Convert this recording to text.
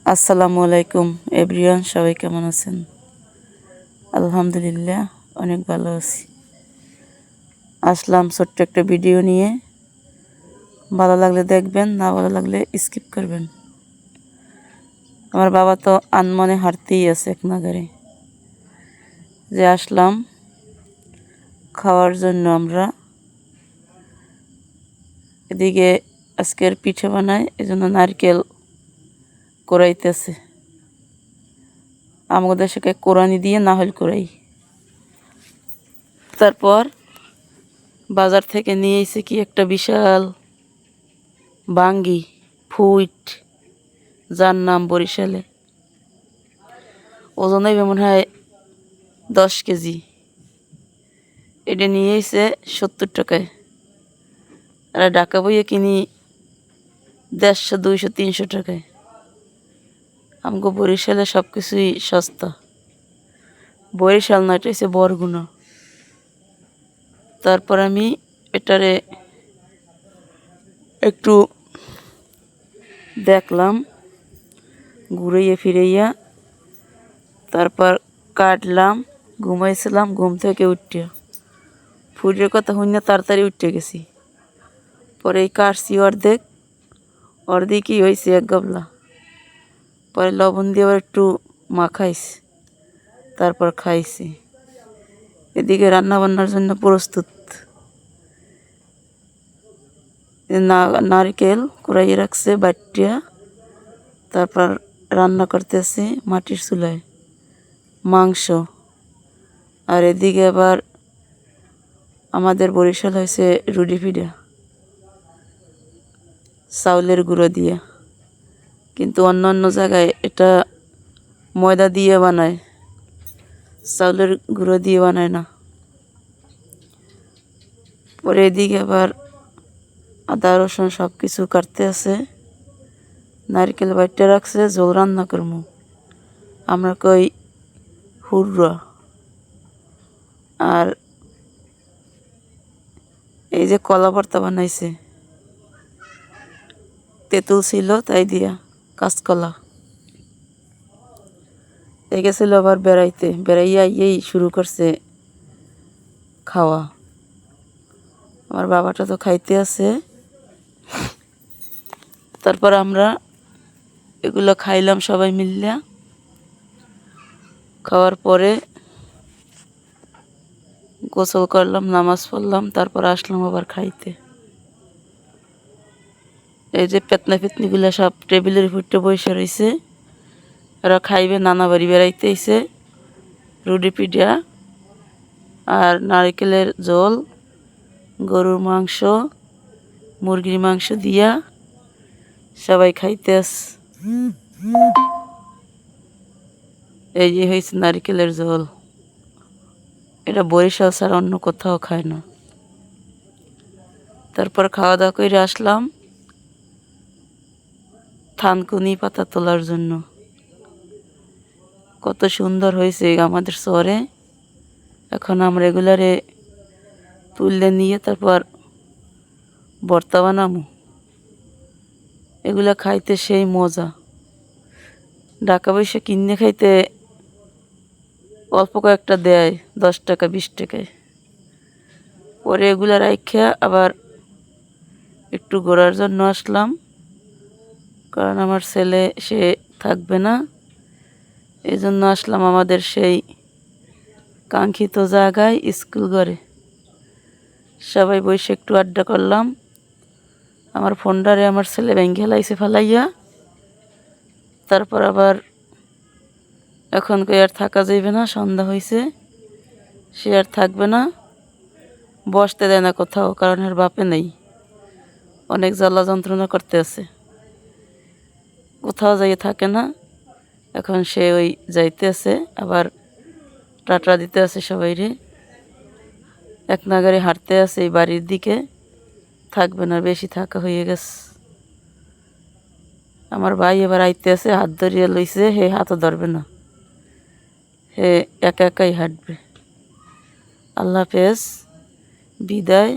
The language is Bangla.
আসসালামু আলাইকুম এভরিওয়ান, সবাই কেমন আছেন? আলহামদুলিল্লাহ অনেক ভালো আছি। আসলাম ছোট্ট একটা ভিডিও নিয়ে। ভালো লাগলে দেখবেন, না ভালো লাগলে স্কিপ করবেন। আমার বাবা তো আনমনে হাঁটতেই আছে এক নাগারে। যে আসলাম খাওয়ার জন্য আমরা। এদিকে আজকের পিঠে বানায়, এজন্য নারকেল কোরাইতেছে। আমাদের দেশে কোরানি দিয়ে নাহল কোরাই। তারপর বাজার থেকে নিয়ে এসে কি একটা বিশাল বাঙ্গি ফুইট, যার নাম বরিশালে। ওজন হইবে মনে হয় 10 কেজি। এটা নিয়ে এসে 70 টাকায়। আর ঢাকা বইয়ে কিনি 150, 200, 300 টাকায়। আমাকে বরিশালে সব কিছুই সস্তা। বরিশাল না, এটা হচ্ছে বরগুনা। তারপর আমি এটারে একটু দেখলাম ঘুরাইয়া ফিরাইয়া। তারপর কাটলাম। ঘুমাইছিলাম, ঘুম থেকে উঠিয়া ফুটের কথা শুনে তাড়াতাড়ি উঠে গেছি। পরে এই কাটছি অর্ধেকই হয়েছে এক গাবলা। পরে লবণ দিয়ে আবার একটু মাখাইছি, তারপর খাইছি। এদিকে রান্নাবান্নার জন্য প্রস্তুত। নারকেল কুড়াইয়ে রাখছে বাটিয়া। তারপর রান্না করতেছে মাটির চুলায় মাংস। আর এদিকে আবার আমাদের বরিশাল হয়েছে রুটি পিঠা, চাউলের গুঁড়ো দিয়ে। কিন্তু অন্য জায়গায় এটা ময়দা দিয়ে বানায়, চাউলের গুঁড়ো দিয়ে বানায় না। পরে এদিকে আবার আদা রসুন সব কিছু কাটতে আছে। নারকেল বাইটটা রাখছে, ঝোল রান্না করবো। আমরা কই হুররা। আর এই যে কলা ভর্তা বানাইছে, তেঁতুল ছিল তাই দিয়া, কাঁচকলা। গেছিল আবার বেড়াইয়া ইয়েই শুরু করছে খাওয়া। আমার বাবাটা তো খাইতে আছে। তারপর আমরা এগুলো খাইলাম সবাই মিললা। খাওয়ার পরে গোসল করলাম, নামাজ পড়লাম, তারপর আসলাম আবার খাইতে। এই যে পেতনা পেতনিগুলো সব টেবিলের উপরটা বসে রয়েছে। এরা খাইবে, নানা বাড়ি বেড়াইতে এসে। রুটি পিঠা আর নারকেলের ঝোল, গরুর মাংস, মুরগির মাংস দিয়া সবাই খাইতে আস। এই যে হয়েছে নারকেলের ঝোল। এটা বরিশাল ছাড়া অন্য কোথাও খায় না। তারপর খাওয়া দাওয়া করে আসলাম থানকুনি পাতা তোলার জন্য। কত সুন্দর হয়েছে আমাদের শহরে। এখন আমরা এগুলারে তুললে নিয়ে তারপর ভর্তা বানামু। এগুলা খাইতে সেই মজা। ঢাকা পয়সা কিনে খাইতে অল্প কয়েকটা দেয়, 10 টাকা 20 টাকায়। পরে এগুলা রাইখা আবার একটু ঘোরার জন্য আসলাম, কারণ আমার ছেলে সে থাকবে না। এই জন্য আসলাম আমাদের সেই কাঙ্ক্ষিত জায়গায়, স্কুল ঘরে। সবাই বসে একটু আড্ডা করলাম। আমার ফোনটারে আমার ছেলে ভেঙে লাইছে ফেলাইয়া। তারপর আবার এখন কই আর থাকা যাইবে না, সন্ধ্যা হয়েছে, সে আর থাকবে না। বসতে দেয় না কোথাও, কারণ এর বাপে নেই। অনেক জ্বালা যন্ত্রণা করতে আছে, কোথাও যাইয়ে থাকে না। এখন সে ওই যাইতে আছে, আবার টাটা দিতে আছে সবাইরে। এক নাগারে হাঁটতে আছে এই বাড়ির দিকে। থাকবে না, বেশি থাকা হয়ে গেছে। আমার ভাই এবার আইতে আছে, হাত ধরিয়ে লইছে। হে হাতও ধরবে না, হে একা একাই হাঁটবে। আল্লাহ হাফেজ, বিদায়।